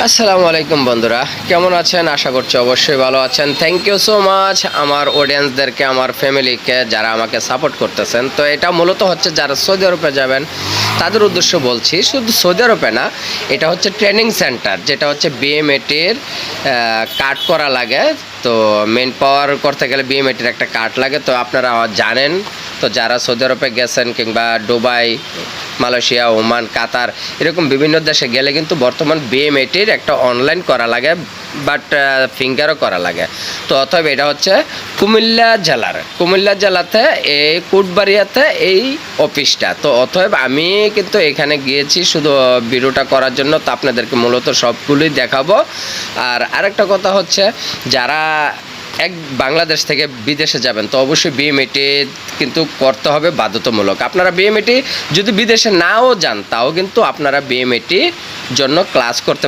আসসালামু আলাইকুম বন্ধুরা, কেমন আছেন? আশা করছি অবশ্যই ভালো আছেন। থ্যাংক ইউ সো মাচ আমার অডিয়েন্সদেরকে, আমার ফ্যামিলিকে যারা আমাকে সাপোর্ট করতেছেন। তো এটা মূলত হচ্ছে যারা সৌদি আরবে যাবেন তাদের উদ্দেশ্য বলছি। শুধু সৌদি আরবে না, এটা হচ্ছে ট্রেনিং সেন্টার, যেটা হচ্ছে বিএমএটির কার্ড করা লাগে। তো মেন পাওয়ার করতে গেলে বিএমএটির একটা কার্ড লাগে, তো আপনারা জানেন। তো যারা সৌদি আরবে গেছেন কিংবা দুবাই, মালয়েশিয়া, ওমান, কাতার এরকম বিভিন্ন দেশে গেলে কিন্তু বর্তমান বিএমএটির একটা অনলাইন করা লাগে, বাট ফিঙ্গারও করা লাগে। তো অতএব এটা হচ্ছে কুমিল্লা জেলাতে এই কোটবাড়িয়াতে এই অফিসটা। তো অতএব আমি কিন্তু এখানে গিয়েছি শুধু ভিডিওটা করার জন্য। তো আপনাদেরকে মূলত সবগুলোই দেখাবো। আর আরেকটা কথা হচ্ছে, যারা বাংলাদেশ থেকে বিদেশে যাবেন তো অবশ্যই বিএমএটি কিন্তু করতে হবে বাধ্যতামূলক। আপনারা বিএমএটি যদি বিদেশে নাও যান তাও কিন্তু আপনারা বিএমএটি জন্য ক্লাস করতে